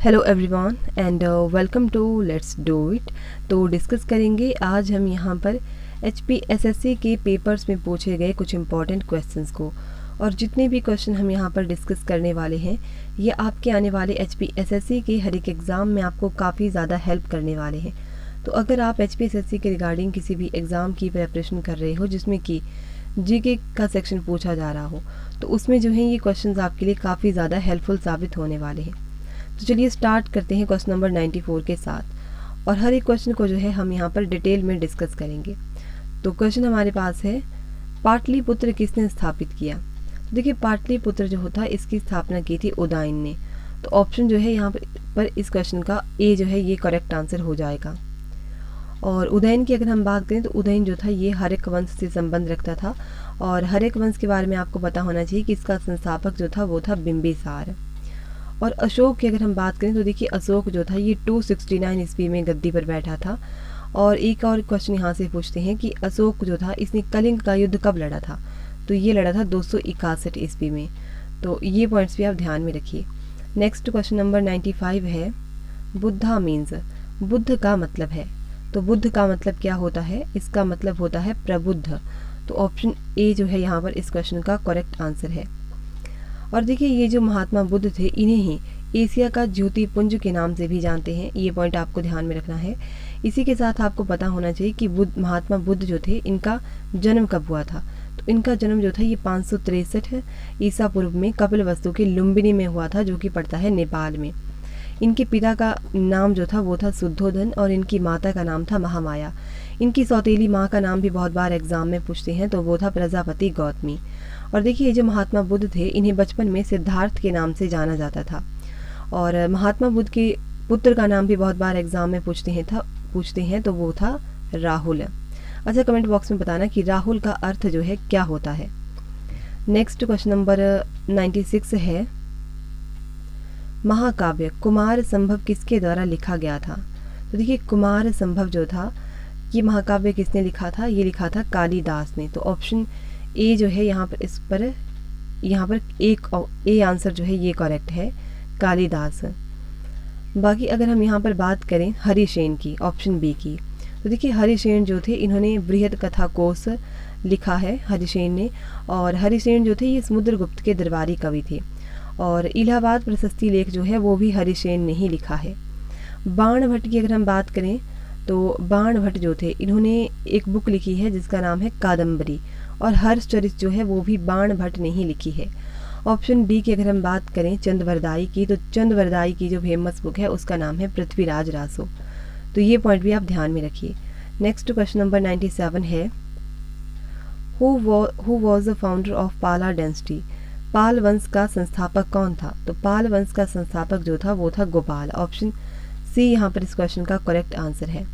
Hello everyone and welcome to let's do it. तो discuss करेंगे आज हम यहाँ पर HPSSC के पेपर्स में पूछे गए कुछ इम्पॉर्टेंट क्वेश्चंस को, और जितने भी क्वेश्चन हम यहाँ पर डिस्कस करने वाले हैं ये आपके आने वाले HPSSC के हर एक एग्ज़ाम में आपको काफ़ी ज़्यादा हेल्प करने वाले हैं। तो अगर आप HPSSC के रिगार्डिंग किसी भी एग्ज़ाम की प्रेपरेशन कर रहे हो जिसमें कि जीके का सेक्शन पूछा जा रहा हो, तो उसमें जो है ये क्वेश्चंस आपके लिए काफ़ी ज़्यादा हेल्पफुल साबित होने वाले हैं। तो चलिए स्टार्ट करते हैं क्वेश्चन नंबर 94 के साथ, और हर एक क्वेश्चन को जो है हम यहाँ पर डिटेल में डिस्कस करेंगे। तो क्वेश्चन हमारे पास है, पाटलिपुत्र किसने स्थापित किया। तो देखिए पाटलिपुत्र जो होता है इसकी स्थापना की थी उदयन ने। तो ऑप्शन जो है यहाँ पर इस क्वेश्चन का ए जो है ये करेक्ट आंसर हो जाएगा। और उदयन की अगर हम बात करें तो उदयन जो था ये हर्यक वंश से संबंध रखता था, और हर्यक वंश के बारे में आपको पता होना चाहिए कि इसका संस्थापक जो था वो था बिंबिसार। और अशोक की अगर हम बात करें तो देखिए अशोक जो था ये 269 ईस्वी में गद्दी पर बैठा था। और एक और क्वेश्चन यहाँ से पूछते हैं कि अशोक जो था इसने कलिंग का युद्ध कब लड़ा था। तो ये लड़ा था 261 ईस्वी में। तो ये पॉइंट्स भी आप ध्यान में रखिए। नेक्स्ट क्वेश्चन नंबर 95 है, बुद्धा मीन्स, बुद्ध का मतलब है। तो बुद्ध का मतलब क्या होता है, इसका मतलब होता है प्रबुद्ध। तो ऑप्शन ए जो है यहाँ पर इस क्वेश्चन का करेक्ट आंसर है। और देखिए ये जो महात्मा बुद्ध थे इन्हें ही एशिया का ज्योतिपुंज के नाम से भी जानते हैं, ये पॉइंट आपको ध्यान में रखना है। इसी के साथ आपको पता होना चाहिए कि महात्मा बुद्ध जो थे इनका जन्म कब हुआ था। तो इनका जन्म जो था ये 563 ईसा पूर्व में कपिलवस्तु के लुम्बिनी में हुआ था, जो कि पड़ता है नेपाल में। इनके पिता का नाम जो था वो था शुद्धोधन, और इनकी माता का नाम था महामाया। इनकी सौतेली माँ का नाम भी बहुत बार एग्जाम में पूछते हैं, तो वो था प्रजापति गौतमी। और देखिए ये जो महात्मा बुद्ध थे इन्हें बचपन में सिद्धार्थ के नाम से जाना जाता था। और महात्मा बुद्ध के पुत्र का नाम भी बहुत बार एग्जाम में पूछते हैं तो वो था राहुल। अच्छा, कमेंट बॉक्स में बताना कि राहुल का अर्थ जो है क्या होता है। नेक्स्ट क्वेश्चन नंबर 96 है, महाकाव्य कुमार संभव किसके द्वारा लिखा गया था। तो देखिए कुमार संभव जो था ये महाकाव्य किसने लिखा था, ये लिखा था कालिदास ने। तो ऑप्शन ए जो है यहाँ पर एक ए आंसर जो है ये करेक्ट है, कालिदास। बाकी अगर हम यहाँ पर बात करें हरिसेन की, ऑप्शन बी की, तो देखिए हरिसेन जो थे इन्होंने बृहद कथा कोश लिखा है हरिसेन ने। और हरिसेन जो थे ये समुद्रगुप्त के दरबारी कवि थे। और इलाहाबाद प्रशस्ति लेख जो है वो भी हरिसेन ने ही लिखा है। बाणभट्ट की अगर हम बात करें तो बाणभट्ट जो थे इन्होंने एक बुक लिखी है जिसका नाम है कादम्बरी, और हर्षचरित जो है वो भी बाणभट्ट ने ही लिखी है। ऑप्शन डी की अगर हम बात करें चंद्रवरदाई की, तो चंद्रवरदाई की जो फेमस बुक है उसका नाम है पृथ्वीराज रासो। तो ये पॉइंट भी आप ध्यान में रखिए। नेक्स्ट क्वेश्चन नंबर 97 है, who was the founder of पाला डायनेस्टी। पाल वंश का संस्थापक कौन था। तो पाल वंश का संस्थापक जो था वो था गोपाल। ऑप्शन सी यहाँ पर इस क्वेश्चन का करेक्ट आंसर है।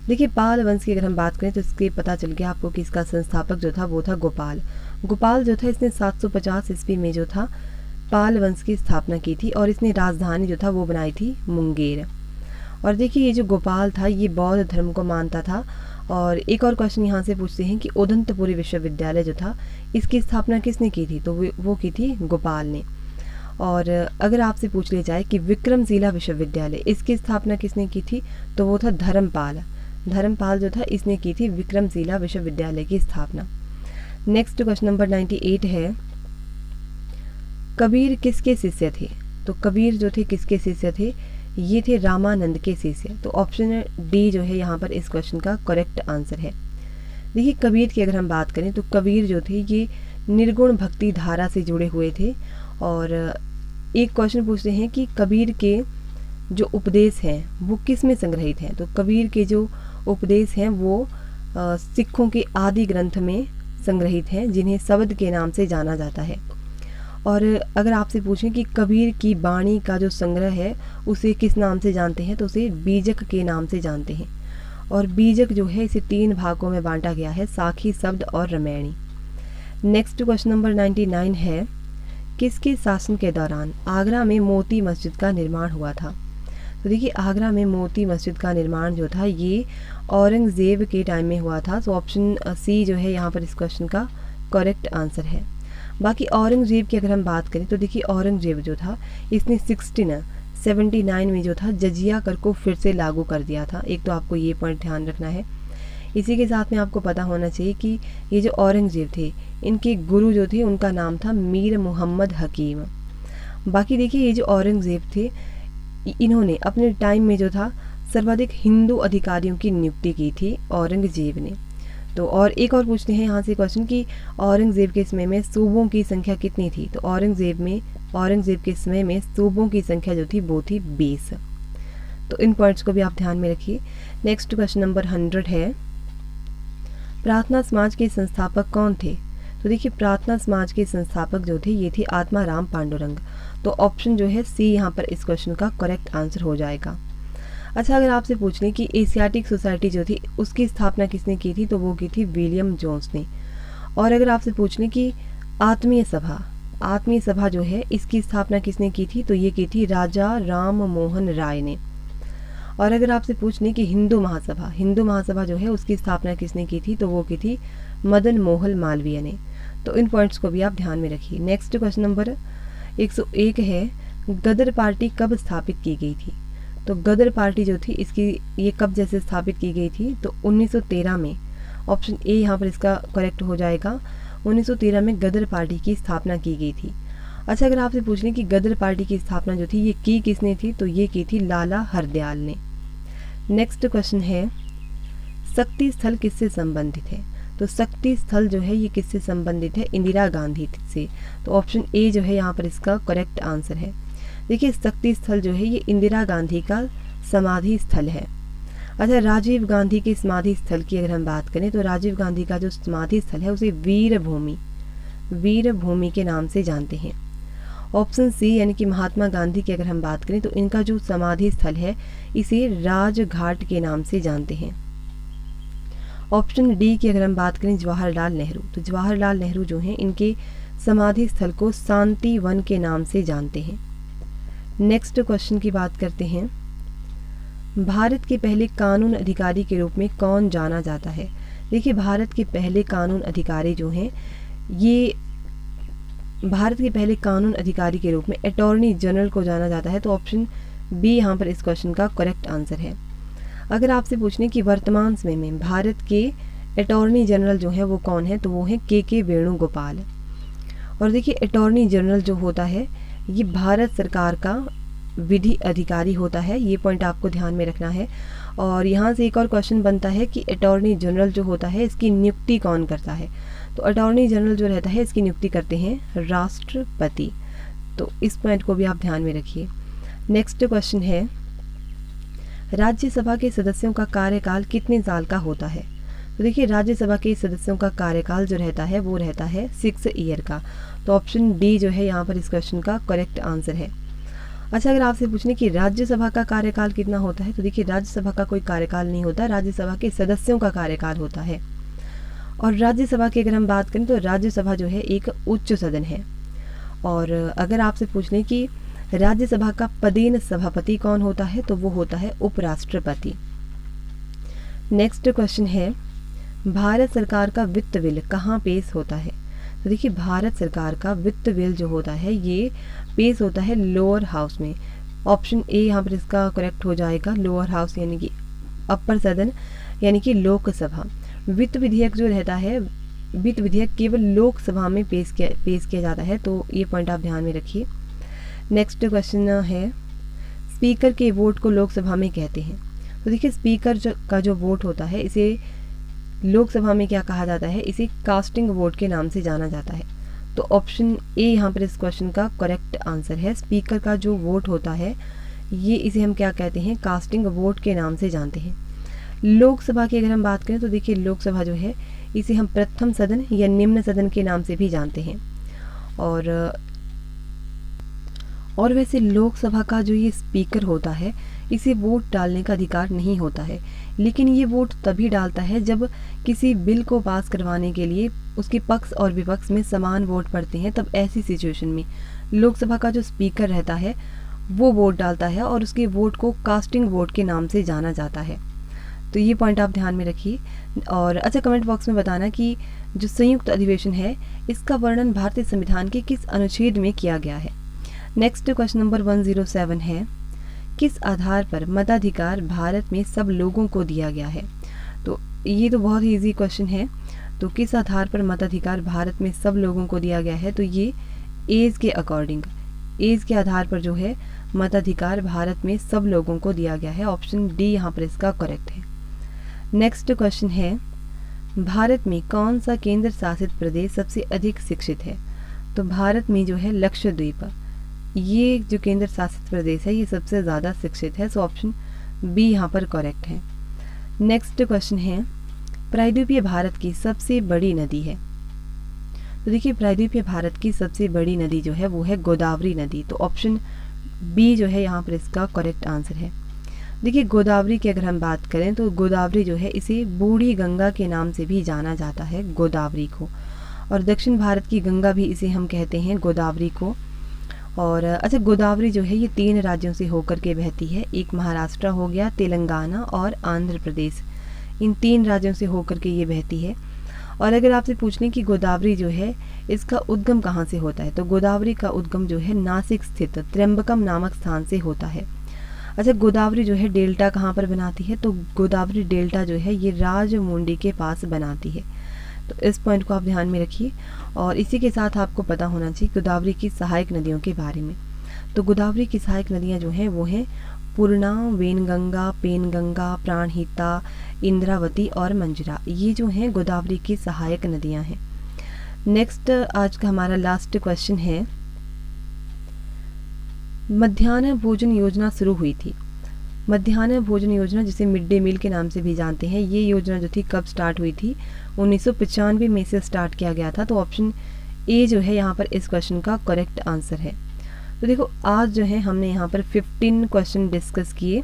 देखिए पाल वंश की अगर हम बात करें तो इसके पता चल गया आपको कि इसका संस्थापक जो था वो था गोपाल। गोपाल जो था इसने 750 ईस्वी में जो था पाल वंश की स्थापना की थी, और इसने राजधानी जो था वो बनाई थी मुंगेर। और देखिए ये जो गोपाल था ये बौद्ध धर्म को मानता था। और एक और क्वेश्चन यहाँ से पूछते हैं कि उदंतपुरी विश्वविद्यालय जो था इसकी स्थापना किसने की थी। तो वो की थी गोपाल ने। और अगर आपसे पूछ लिया जाए कि विक्रमशिला विश्वविद्यालय इसकी स्थापना किसने की थी, तो वो था धर्मपाल जो था इसने की थी विक्रमशिला विश्वविद्यालय की स्थापना। नेक्स्ट क्वेश्चन नंबर 98 है, कबीर किसके शिष्य थे। तो कबीर जो थे किसके शिष्य थे, ये थे रामानंद के शिष्य। तो ऑप्शन डी जो है यहाँ पर इस क्वेश्चन का करेक्ट आंसर है। देखिए कबीर की अगर हम बात करें तो कबीर जो थे ये निर्गुण भक्ति धारा से जुड़े हुए थे। और एक क्वेश्चन पूछते हैं कि कबीर के जो उपदेश हैं वो किस में संग्रहित हैं। तो कबीर के जो उपदेश हैं वो सिखों के आदि ग्रंथ में संग्रहित हैं, जिन्हें शब्द के नाम से जाना जाता है। और अगर आपसे पूछें कि कबीर की बाणी का जो संग्रह है उसे किस नाम से जानते हैं, तो उसे बीजक के नाम से जानते हैं। और बीजक जो है इसे 3 भागों में बांटा गया है, साखी, शब्द और रामायणी। नेक्स्ट क्वेश्चन नंबर 99 है, किसके शासन के दौरान आगरा में मोती मस्जिद का निर्माण हुआ था। तो देखिए आगरा में मोती मस्जिद का निर्माण जो था ये औरंगजेब के टाइम में हुआ था। तो ऑप्शन सी जो है यहाँ पर इस क्वेश्चन का करेक्ट आंसर है। बाकी औरंगजेब की अगर हम बात करें तो देखिए औरंगजेब जो था इसने 79 में जो था जजिया कर को फिर से लागू कर दिया था। एक तो आपको ये पॉइंट ध्यान रखना है। इसी के साथ में आपको पता होना चाहिए कि ये जो औरंगज़ेब थे, इनके गुरु जो थे उनका नाम था मीर मोहम्मद हकीम। बाकी देखिए, ये जो औरंगज़ेब थे, इन्होंने अपने टाइम में जो था सर्वाधिक हिंदू अधिकारियों की नियुक्ति की थी औरंगज़ेब ने। तो और एक और पूछते हैं यहाँ से क्वेश्चन कि औरंगज़ेब के समय में सूबों की संख्या कितनी थी। तो औरंगज़ेब के समय में सूबों की संख्या जो थी वो थी 20। तो इन पॉइंट्स को भी आप ध्यान में रखिए। नेक्स्ट क्वेश्चन नंबर 100 है, प्रार्थना समाज के संस्थापक कौन थे। तो देखिए, प्रार्थना समाज के संस्थापक जो थे ये थे आत्माराम पांडुरंग। तो ऑप्शन जो है सी यहाँ पर इस क्वेश्चन का करेक्ट आंसर हो जाएगा। अच्छा, अगर आपसे पूछ लें कि एशियाटिक सोसाइटी जो थी उसकी स्थापना किसने की थी, तो वो की थी विलियम जोन्स ने। और अगर आपसे पूछ लें कि आत्मीय सभा जो है इसकी स्थापना किसने की थी, तो ये की थी राजा राम मोहन राय ने। और अगर आपसे पूछ लें कि हिंदू महासभा जो है उसकी स्थापना किसने की थी, तो वो की थी मदन मोहन मालवीय ने। तो इन पॉइंट्स को भी आप ध्यान में रखिए। नेक्स्ट क्वेश्चन नंबर 101 है, गदर पार्टी कब स्थापित की गई थी। तो गदर पार्टी जो थी ये कब जैसे स्थापित की गई थी, तो 1913 में। ऑप्शन ए यहाँ पर इसका करेक्ट हो जाएगा। 1913 में गदर पार्टी की स्थापना की गई थी। अच्छा, अगर आपसे पूछ लें कि गदर पार्टी की स्थापना जो थी ये की किसने थी, तो ये की थी लाला हरदयाल ने। नेक्स्ट क्वेश्चन है, शक्ति स्थल किससे संबंधित है। तो शक्ति स्थल जो है ये किससे संबंधित है, इंदिरा गांधी से। तो ऑप्शन ए जो है यहाँ पर इसका करेक्ट आंसर है। देखिए, शक्ति स्थल जो है ये इंदिरा गांधी का समाधि स्थल है। अच्छा, राजीव गांधी के समाधि स्थल की अगर हम बात करें, तो राजीव गांधी का जो समाधि स्थल है उसे वीर भूमि के नाम से जानते हैं। ऑप्शन सी यानी कि महात्मा गांधी की अगर हम बात करें, तो इनका जो समाधि स्थल है इसे राजघाट के नाम से जानते हैं। ऑप्शन डी की अगर हम बात करें, जवाहरलाल नेहरू, तो जवाहरलाल नेहरू जो हैं इनके समाधि स्थल को शांति वन के नाम से जानते हैं। नेक्स्ट क्वेश्चन की बात करते हैं, भारत के पहले कानून अधिकारी के रूप में कौन जाना जाता है। देखिए, भारत के पहले कानून अधिकारी जो हैं ये भारत के पहले कानून अधिकारी के रूप में अटॉर्नी जनरल को जाना जाता है। तो ऑप्शन बी यहाँ पर इस क्वेश्चन का करेक्ट आंसर है। अगर आपसे पूछने कि वर्तमान समय में भारत के अटॉर्नी जनरल जो है वो कौन है, तो वो है के वेणुगोपाल। और देखिए, अटॉर्नी जनरल जो होता है ये भारत सरकार का विधि अधिकारी होता है। ये पॉइंट आपको ध्यान में रखना है। और यहाँ से एक और क्वेश्चन बनता है कि अटॉर्नी जनरल जो होता है इसकी नियुक्ति कौन करता है। तो अटॉर्नी जनरल जो रहता है इसकी नियुक्ति करते हैं राष्ट्रपति। तो इस पॉइंट को भी आप ध्यान में रखिए। नेक्स्ट क्वेश्चन है, राज्यसभा के सदस्यों का कार्यकाल कितने साल का होता है। तो देखिए, राज्यसभा के सदस्यों का कार्यकाल जो रहता है वो रहता है 6 ईयर का। तो ऑप्शन डी जो है यहाँ पर इस क्वेश्चन का करेक्ट आंसर है। अच्छा, अगर आपसे पूछने कि राज्यसभा का कार्यकाल कितना होता है, तो देखिए, राज्यसभा का कोई कार्यकाल नहीं होता, राज्यसभा के सदस्यों का कार्यकाल होता है। और राज्यसभा की अगर हम बात करें, तो राज्यसभा जो है एक उच्च सदन है। और अगर आपसे पूछ लें कि राज्यसभा का पदेन सभापति कौन होता है, तो वो होता है उपराष्ट्रपति। नेक्स्ट क्वेश्चन है, भारत सरकार का वित्त बिल कहाँ पेश होता है। तो देखिए, भारत सरकार का वित्त बिल जो होता है ये पेश होता है लोअर हाउस में। ऑप्शन ए यहाँ पर इसका करेक्ट हो जाएगा। लोअर हाउस यानी कि अपर सदन यानी कि लोकसभा। वित्त विधेयक जो रहता है, वित्त विधेयक केवल लोकसभा में पेश किया जाता है। तो ये पॉइंट आप ध्यान में रखिए। नेक्स्ट क्वेश्चन है, स्पीकर के वोट को लोकसभा में कहते हैं। तो देखिए, स्पीकर का जो वोट होता है इसे लोकसभा में क्या कहा जाता है, इसे कास्टिंग वोट के नाम से जाना जाता है। तो ऑप्शन ए यहाँ पर इस क्वेश्चन का करेक्ट आंसर है। स्पीकर का जो वोट होता है ये इसे हम क्या कहते हैं, कास्टिंग वोट के नाम से जानते हैं। लोकसभा की अगर हम बात करें, तो देखिए, लोकसभा जो है इसे हम प्रथम सदन या निम्न सदन के नाम से भी जानते हैं। और वैसे लोकसभा का जो ये स्पीकर होता है इसे वोट डालने का अधिकार नहीं होता है, लेकिन ये वोट तभी डालता है जब किसी बिल को पास करवाने के लिए उसके पक्ष और विपक्ष में समान वोट पड़ते हैं। तब ऐसी सिचुएशन में लोकसभा का जो स्पीकर रहता है वो वोट डालता है और उसके वोट को कास्टिंग वोट के नाम से जाना जाता है। तो ये पॉइंट आप ध्यान में रखिए। और अच्छा, कमेंट बॉक्स में बताना कि जो संयुक्त अधिवेशन है इसका वर्णन भारतीय संविधान के किस अनुच्छेद में किया गया है। नेक्स्ट क्वेश्चन नंबर 107 है, किस आधार पर मताधिकार भारत में सब लोगों को दिया गया है? तो ये तो बहुत ही ईजी क्वेश्चन है। तो किस आधार पर मताधिकार भारत में सब लोगों को दिया गया है? तो ये एज के अकॉर्डिंग, एज के आधार पर जो है मताधिकार भारत में सब लोगों को दिया गया है। ऑप्शन डी यहाँ पर इसका करेक्ट है। नेक्स्ट क्वेश्चन है, भारत में कौन सा केंद्र शासित प्रदेश सबसे अधिक शिक्षित है? तो भारत में जो है लक्षद्वीप, ये जो केंद्र शासित प्रदेश है ये सबसे ज़्यादा शिक्षित है। सो ऑप्शन बी यहाँ पर करेक्ट है। नेक्स्ट क्वेश्चन है, प्रायद्वीपीय भारत की सबसे बड़ी नदी है? तो देखिए प्रायद्वीपीय भारत की सबसे बड़ी नदी जो है वो है गोदावरी नदी। तो ऑप्शन बी जो है यहाँ पर इसका करेक्ट आंसर है। देखिए गोदावरी की अगर हम बात करें तो गोदावरी जो है इसे बूढ़ी गंगा के नाम से भी जाना जाता है, गोदावरी को। और दक्षिण भारत की गंगा भी इसे हम कहते हैं गोदावरी को। और अच्छा, गोदावरी जो है ये 3 राज्यों से होकर के बहती है। एक महाराष्ट्र हो गया, तेलंगाना और आंध्र प्रदेश, इन 3 राज्यों से होकर के ये बहती है। और अगर आपसे पूछ लें कि गोदावरी जो है इसका उद्गम कहाँ से होता है, तो गोदावरी का उद्गम जो है नासिक स्थित त्र्यंबकम नामक स्थान से होता है। अच्छा, गोदावरी जो है डेल्टा कहाँ पर बनाती है? तो गोदावरी डेल्टा जो है ये राजमुंडी के पास बनाती है। तो इस पॉइंट को आप ध्यान में रखिए। और इसी के साथ आपको पता होना चाहिए गोदावरी की सहायक नदियों के बारे में। तो गोदावरी की सहायक नदियाँ जो हैं वो हैं पूर्णा, वेनगंगा, पेनगंगा, प्राणहिता, इंद्रावती और मंजरा। ये जो हैं गोदावरी की सहायक नदियाँ हैं। नेक्स्ट आज का हमारा लास्ट क्वेश्चन है, मध्याह्न भोजन योजना शुरू हुई थी। मध्याह्न भोजन योजना जिसे मिड डे मील के नाम से भी जानते हैं, ये योजना जो थी कब स्टार्ट हुई थी? 1995 में से स्टार्ट किया गया था। तो ऑप्शन ए जो है यहाँ पर इस क्वेश्चन का करेक्ट आंसर है। तो देखो आज जो है हमने यहाँ पर 15 क्वेश्चन डिस्कस किए।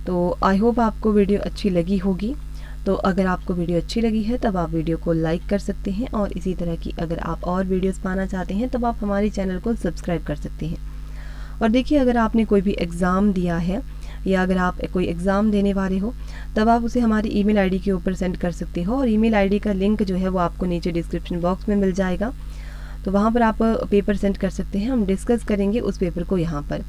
तो आई होप आपको वीडियो अच्छी लगी होगी। तो अगर आपको वीडियो अच्छी लगी है तब आप वीडियो को लाइक कर सकते हैं, और इसी तरह की अगर आप और वीडियोस पाना चाहते हैं तब आप हमारे चैनल को सब्सक्राइब कर सकते हैं। और देखिए अगर आपने कोई भी एग्ज़ाम दिया है या अगर आप कोई एग्ज़ाम देने वाले हो तब आप उसे हमारी ईमेल आईडी के ऊपर सेंड कर सकते हो। और ईमेल आईडी का लिंक जो है वो आपको नीचे डिस्क्रिप्शन बॉक्स में मिल जाएगा। तो वहाँ पर आप पेपर सेंड कर सकते हैं, हम डिस्कस करेंगे उस पेपर को यहाँ पर।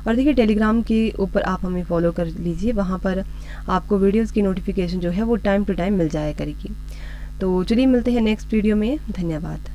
और देखिए टेलीग्राम के ऊपर आप हमें फॉलो कर लीजिए, वहाँ पर आपको वीडियोस की नोटिफिकेशन जो है वो टाइम टू टाइम मिल जाया करेगी। तो चलिए मिलते हैं नेक्स्ट वीडियो में। धन्यवाद।